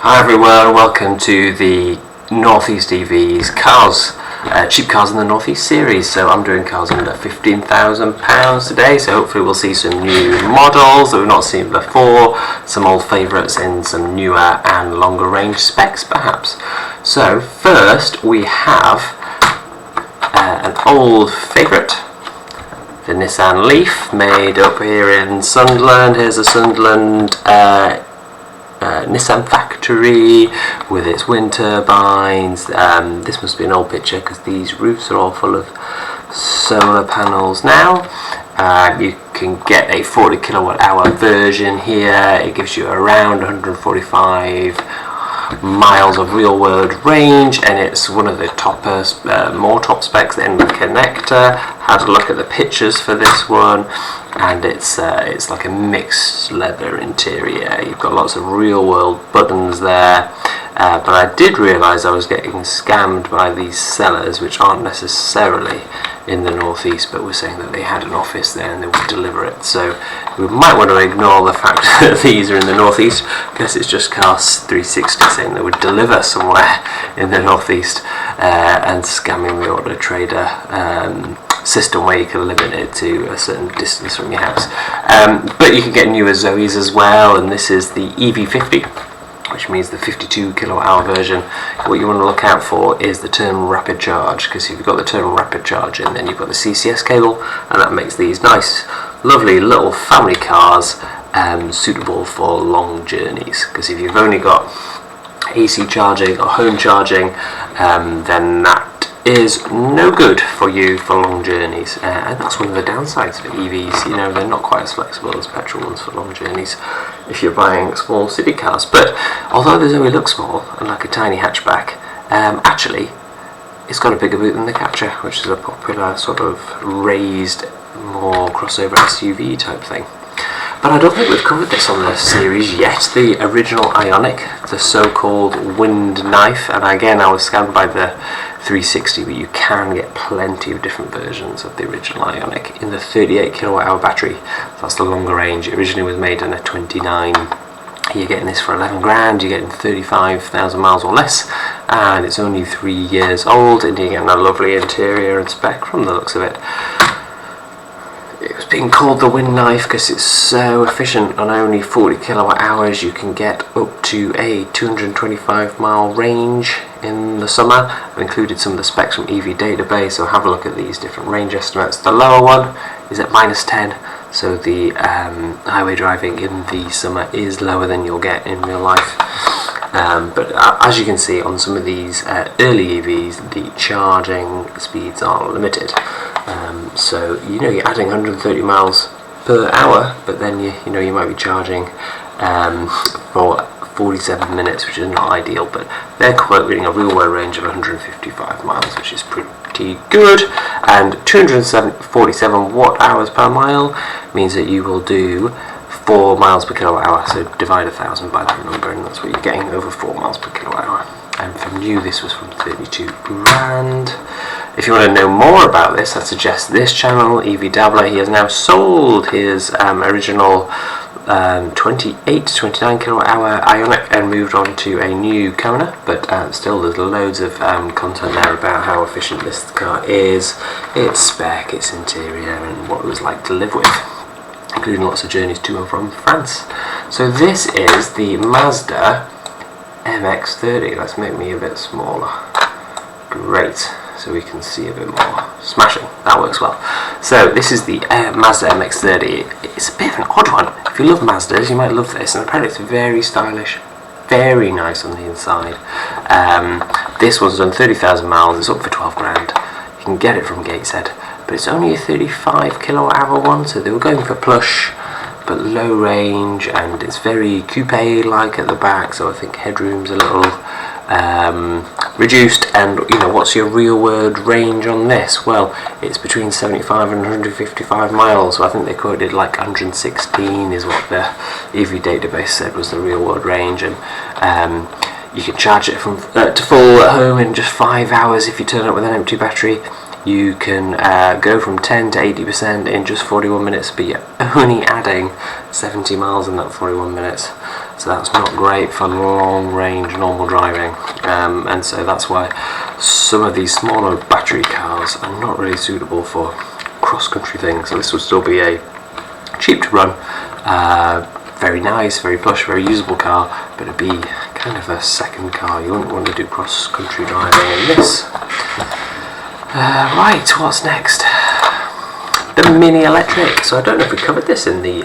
Hi everyone, welcome to the Northeast EVs cars, cheap cars in the Northeast series. So I'm doing cars under £15,000 today, so hopefully we'll see some new models that we've not seen before, some old favourites in some newer and longer range specs perhaps. So first we have an old favourite, the Nissan Leaf, made up here in Sunderland. Here's a Sunderland Nissan factory with its wind turbines. This must be an old picture because these roofs are all full of solar panels now. You can get a 40 kilowatt hour version here. It gives you around 145 miles of real world range, and it's one of the more top specs in the connector. Had a look at the pictures for this one, and it's like a mixed leather interior. You've got lots of real world buttons there, but I did realise I was getting scammed by these sellers, which aren't necessarily in the Northeast, but were saying that they had an office there and they would deliver it. So we might want to ignore the fact that these are in the Northeast, because it's just Cars 360 saying they would deliver somewhere in the Northeast, and scamming the Auto Trader system where you can limit it to a certain distance from your house. But you can get newer Zoes as well, and this is the EV50, which means the 52 kilowatt hour version. What you want to look out for is the terminal rapid charge, because if you've got the terminal rapid charge in, then you've got the CCS cable, and that makes these nice, lovely little family cars suitable for long journeys. Because if you've only got AC charging or home charging, then that is no good for you for long journeys, and that's one of the downsides for EVs. You know, they're not quite as flexible as petrol ones for long journeys if you're buying small city cars. But although they only look small and like a tiny hatchback, actually it's got a bigger boot than the Capture, which is a popular sort of raised, more crossover SUV type thing. But I don't think we've covered this on the series yet. The original Ioniq, the so-called wind knife, and again I was scammed by the 360, but you can get plenty of different versions of the original Ioniq in the 38 kilowatt hour battery. So that's the longer range. It originally was made in a 29. You're getting this for 11 grand, you're getting 35,000 miles or less, and it's only 3 years old, and you're getting a lovely interior and spec from the looks of it. It was being called the wind knife because it's so efficient. On only 40 kilowatt hours you can get up to a 225 mile range in the summer. I've included some of the specs from EV Database, so have a look at these different range estimates. The lower one is at -10, so the highway driving in the summer is lower than you'll get in real life. But as you can see on some of these early EVs, the charging speeds are limited. So you know you're adding 130 miles per hour, but then you might be charging for 47 minutes, which is not ideal. But they're quoting a real world range of 155 miles, which is pretty good. And 247 watt hours per mile means that you will do 4 miles per kilowatt hour, so divide 1,000 by that number, and that's what you're getting, over 4 miles per kilowatt hour. And from new, this was from 32 grand. If you want to know more about this, I suggest this channel, EV Dabbler. He has now sold his original 28 to 29 kilowatt hour Ioniq and moved on to a new Kona, but still there's loads of content there about how efficient this car is, its spec, its interior, and what it was like to live with, including lots of journeys to and from France. So this is the Mazda MX30. Let's make me a bit smaller. Great, so we can see a bit more. Smashing, that works well. So this is the Mazda MX30. It's a bit of an odd one. If you love Mazdas, you might love this, and apparently it's very stylish, very nice on the inside. This one's done 30,000 miles, it's up for 12 grand. You can get it from Gateshead, but it's only a 35 kilowatt hour one, so they were going for plush but low range, and it's very coupe-like at the back, so I think headroom's a little reduced. And what's your real world range on this? Well, it's between 75 and 155 miles, so I think they quoted like 116 is what the EV Database said was the real world range. And you can charge it from to full at home in just 5 hours if you turn up with an empty battery. You can go from 10 to 80% in just 41 minutes, but you're only adding 70 miles in that 41 minutes. so that's not great for long range normal driving, and so that's why some of these smaller battery cars are not really suitable for cross-country things. So this would still be a cheap to run, very nice, very plush, very usable car, but it'd be kind of a second car. You wouldn't want to do cross-country driving in this. Right, what's next? The Mini Electric. So I don't know if we covered this in the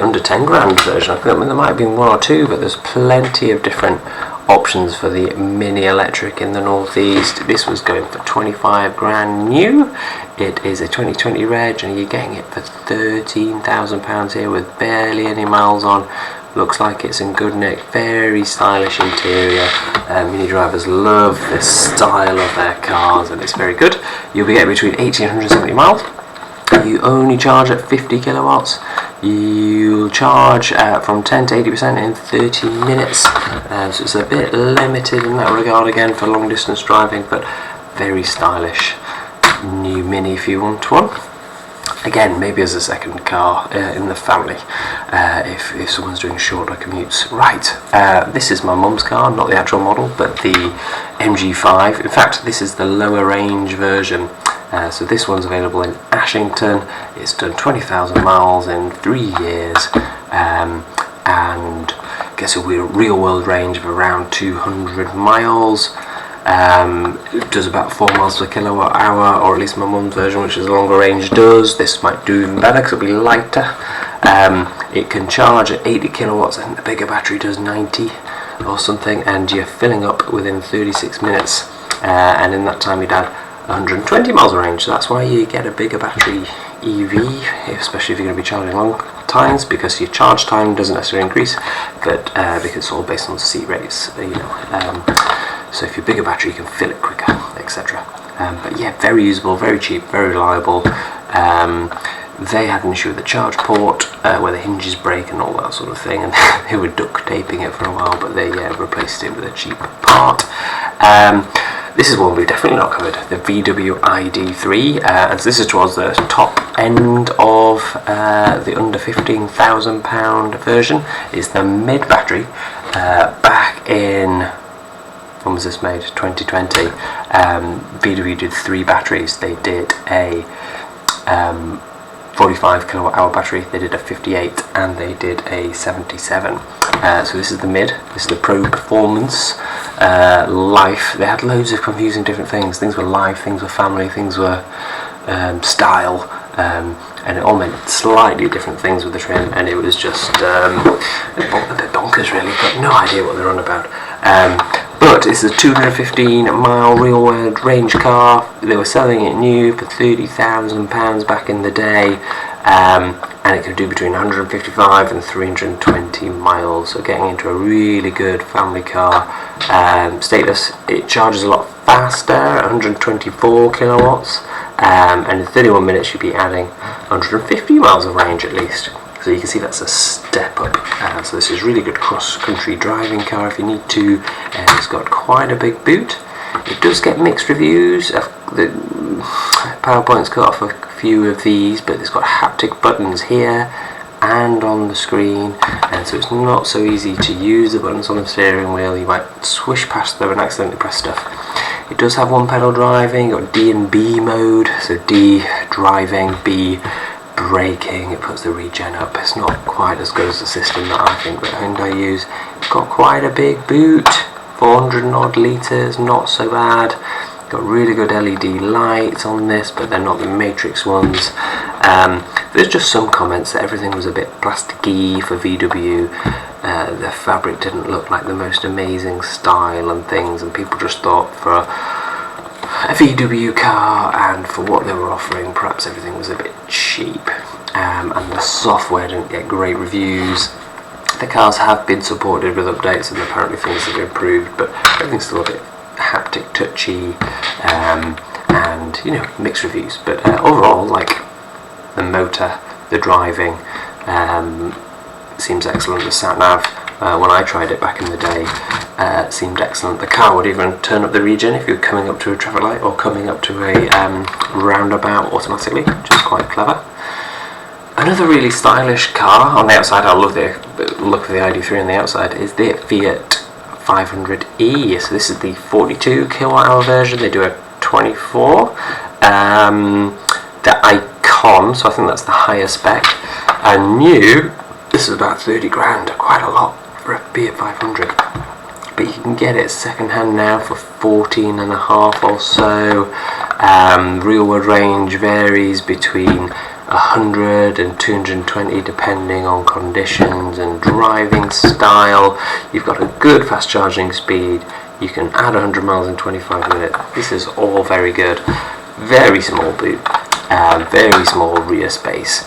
under 10 grand version. I think there might have been one or two, but there's plenty of different options for the Mini Electric in the Northeast. This was going for 25 grand new. It is a 2020 reg, and you're getting it for £13,000 here with barely any miles on. Looks like it's in good nick, very stylish interior. Mini drivers love this style of their cars, and it's very good. You'll be getting between 80 and 170 miles. You only charge at 50 kilowatts. You'll charge from 10 to 80% in 30 minutes. So it's a bit limited in that regard again for long distance driving, but very stylish new Mini if you want one. Again, maybe as a second car in the family if someone's doing shorter commutes. Right, this is my mum's car, not the actual model, but the MG5. In fact, this is the lower range version. So this one's available in Ashington. It's done 20,000 miles in 3 years, and gets a real world range of around 200 miles. It does about 4 miles per kilowatt hour, or at least my mum's version, which is a longer range, does. This might do even better because it'll be lighter. It can charge at 80 kilowatts, and the bigger battery does 90 or something, and you're filling up within 36 minutes, and in that time you'd add 120 miles of range. So that's why you get a bigger battery EV, especially if you're going to be charging long times, because your charge time doesn't necessarily increase, but because it's all based on C rates, so if you're bigger battery you can fill it quicker, etc. But yeah, very usable, very cheap, very reliable. They had an issue with the charge port where the hinges break and all that sort of thing, and they were duct taping it for a while, but they replaced it with a cheap part. This is one we've definitely not covered, the VW ID3, and so this is towards the top end of the under £15,000 version. It's the mid battery. Back in, when was this made? 2020. VW did 3 batteries. They did a 45 kilowatt hour battery, they did a 58, and they did a 77. So this is the mid, this is the Pro Performance Life. They had loads of confusing different things. Things were life, things were family, things were style, and it all meant slightly different things with the trim, and it was just a bit bonkers really. Got no idea what they're on about. But it's a 215 mile real world range car. They were selling it new for £30,000 back in the day, and it could do between 155 and 320 miles. So getting into a really good family car. Status, it charges a lot faster, 124 kilowatts, and in 31 minutes you'd be adding 150 miles of range at least. So you can see that's a step up. So this is really good cross-country driving car if you need to. It's got quite a big boot. It does get mixed reviews. The PowerPoint's cut off a few of these, but it's got haptic buttons here and on the screen, and so it's not so easy to use the buttons on the steering wheel. You might swish past them and accidentally press stuff. It does have one pedal driving, or D and B mode. So D driving, B braking. It puts the regen up. It's not quite as good as the system that I think that Hyundai use. It's got quite a big boot, 400 and odd litres, not so bad. Got really good LED lights on this, but they're not the Matrix ones. There's just some comments that everything was a bit plasticky for VW. The fabric didn't look like the most amazing style and things, and people just thought for a VW car and for what they were offering, perhaps everything was a bit cheap, and the software didn't get great reviews. The cars have been supported with updates, and apparently things have improved, but everything's still a bit haptic, touchy, and you know, mixed reviews. But overall, like the motor, the driving seems excellent. The sat nav, when I tried it back in the day, seemed excellent. The car would even turn up the regen if you're coming up to a traffic light or coming up to a roundabout automatically, which is quite clever. Another really stylish car on the outside, I love the look of the ID3 on the outside, is the Fiat 500e. So this is the 42 kilowatt hour version. They do a 24. The Icon, so I think that's the higher spec. And new, this is about 30 grand, quite a lot for a Fiat 500. But you can get it second hand now for 14 and a half or so. Real world range varies between 100 and 220 depending on conditions and driving style. You've got a good fast charging speed. You can add 100 miles in 25 minutes. This is all very good. Very small boot, very small rear space.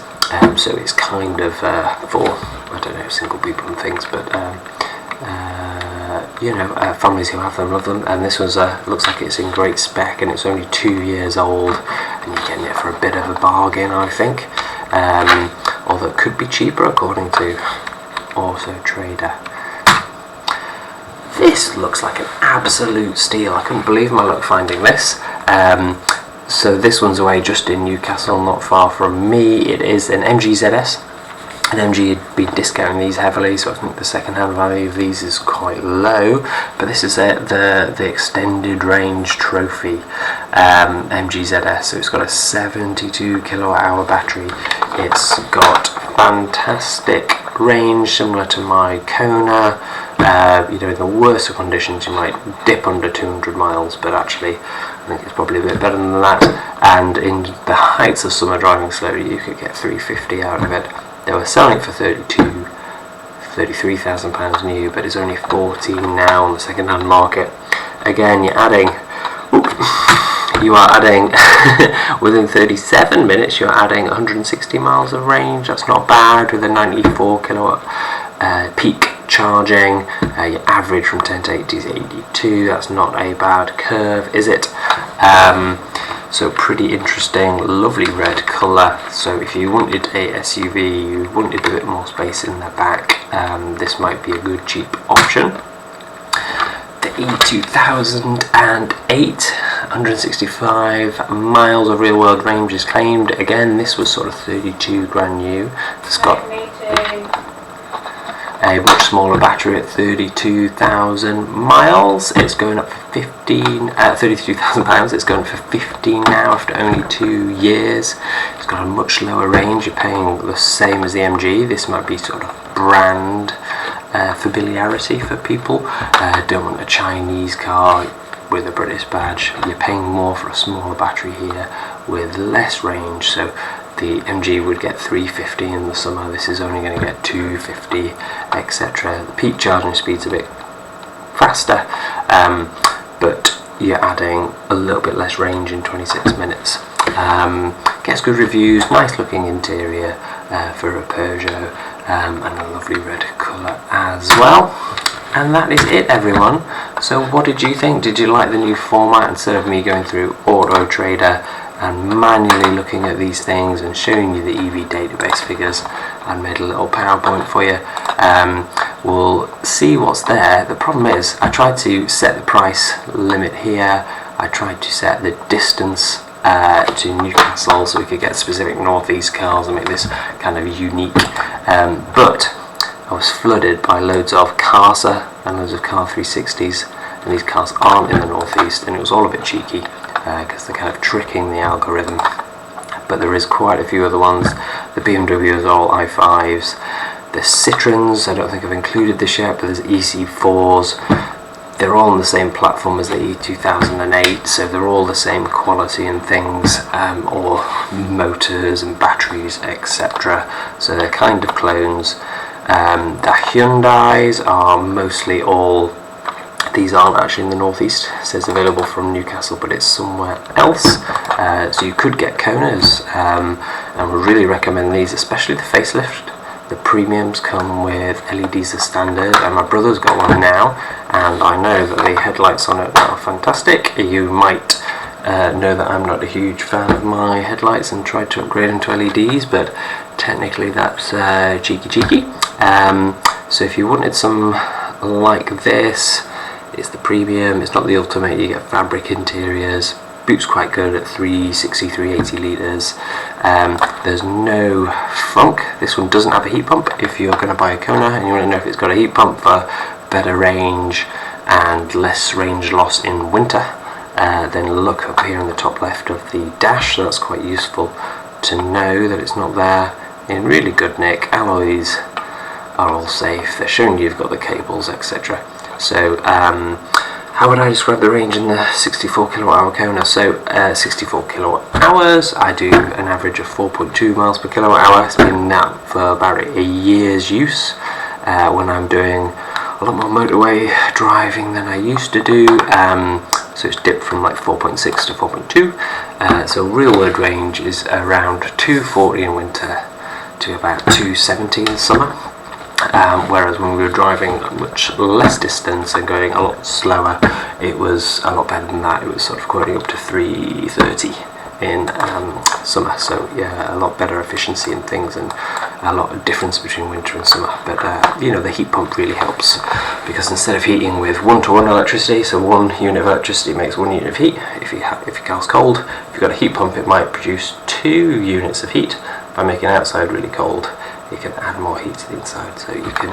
So it's kind of for, I don't know, single people and things, but you know, families who have them love them. And this was looks like it's in great spec, and it's only 2 years old, and you're getting it for a bit of a bargain, I think. Although it could be cheaper according to Auto Trader. This looks like an absolute steal. I couldn't believe my luck finding this. So this one's away just in Newcastle, not far from me. It is an MGZS. And MG had been discounting these heavily, so I think the second-hand value of these is quite low. But this is the extended range trophy MGZS. So it's got a 72 kilowatt hour battery. It's got fantastic range, similar to my Kona. You know, in the worst of conditions, you might dip under 200 miles, but actually, I think it's probably a bit better than that. And in the heights of summer driving slowly, you could get 350 out of it. They were selling it for £33,000 new, but it's only 14 now on the second-hand market. Again, you are adding within 37 minutes, you're adding 160 miles of range. That's not bad with a 94 kilowatt peak charging. Your average from 10 to 80 is 82. That's not a bad curve, is it? So pretty interesting, lovely red colour. So if you wanted a SUV, you wanted a bit more space in the back, this might be a good cheap option. The E2008, 165 miles of real world range is claimed. Again, this was sort of 32 grand new. It's got a much smaller battery at 32,000 miles. It's going up for 32,000 pounds. It's going for 15 now after only 2 years. It's got a much lower range. You're paying the same as the MG. This might be sort of brand familiarity for people. Don't want a Chinese car with a British badge. You're paying more for a smaller battery here with less range. So the MG would get 350 in the summer. This is only going to get 250, etc. The peak charging speed's a bit faster, but you're adding a little bit less range in 26 minutes. Gets good reviews, nice looking interior for a Peugeot, and a lovely red colour as well. And that is it, everyone. So what did you think? Did you like the new format instead of me going through Auto Trader and manually looking at these things and showing you the EV database figures? I made a little PowerPoint for you. We'll see what's there. The problem is I tried to set the price limit here. I tried to set the distance to Newcastle so we could get specific northeast cars and make this kind of unique. But I was flooded by loads of Casa and loads of Car 360s, and these cars aren't in the northeast, and it was all a bit cheeky because they're kind of tricking the algorithm. But there is quite a few other ones. The BMWs are all i5s. The Citroens, I don't think I've included this yet, but there's EC4s. They're all on the same platform as the E2008, so they're all the same quality and things, or motors and batteries, etc. So they're kind of clones. The Hyundais are mostly all, these aren't actually in the northeast. It says available from Newcastle, but it's somewhere else. So you could get Konas, and we really recommend these, especially the facelift. The premiums come with LEDs as standard, and my brother's got one now, and I know that the headlights on it are fantastic. You might know that I'm not a huge fan of my headlights and tried to upgrade them to LEDs, but technically that's cheeky. So if you wanted some like this, it's the premium, it's not the ultimate. You get fabric interiors, boot's quite good at 360, 380 litres. There's no funk. This one doesn't have a heat pump. If you're going to buy a Kona and you want to know if it's got a heat pump for better range and less range loss in winter, then look up here in the top left of the dash. That's quite useful to know that it's not there. In really good nick. Alloys are all safe. They're showing you've got the cables, etc. So how would I describe the range in the 64 kilowatt hour Kona? So 64 kilowatt hours, I do an average of 4.2 miles per kilowatt hour. It's been that for about a year's use. When I'm doing a lot more motorway driving than I used to do, so it's dipped from like 4.6 to 4.2. So real world range is around 240 in winter to about 270 in summer. Whereas when we were driving much less distance and going a lot slower, it was a lot better than that. It was sort of quoting up to 330 in summer. So yeah, a lot better efficiency in things and a lot of difference between winter and summer. But you know, the heat pump really helps, because instead of heating with 1-to-1 electricity, so 1 unit of electricity makes 1 unit of heat. If your car's cold, if you've got a heat pump, it might produce 2 units of heat. By making outside really cold, you can add more heat to the inside, so you can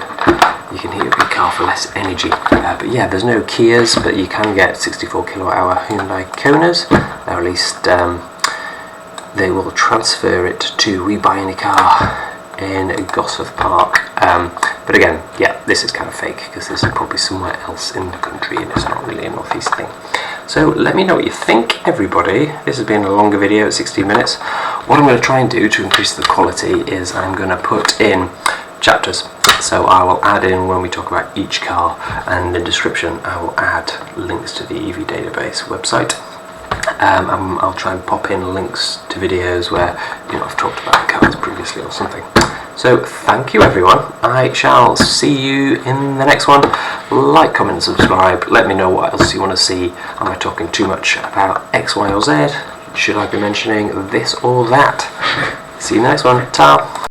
heat up your car for less energy. But yeah, there's no Kias, but you can get 64 kilowatt hour Hyundai Konas, or at least they will transfer it to We Buy Any Car in Gosforth Park. But again, yeah, this is kind of fake, because this is probably somewhere else in the country and it's not really a northeast thing. So let me know what you think, everybody. This has been a longer video at 16 minutes. What I'm going to try and do to increase the quality is I'm going to put in chapters. So I will add in, when we talk about each car, and in the description I will add links to the EV database website. I'll try and pop in links to videos where, you know, I've talked about the cars previously or something. So thank you everyone. I shall see you in the next one. Like, comment and subscribe. Let me know what else you want to see. Am I talking too much about X, Y or Z? Should I be mentioning this or that? See you in the next one. Ta!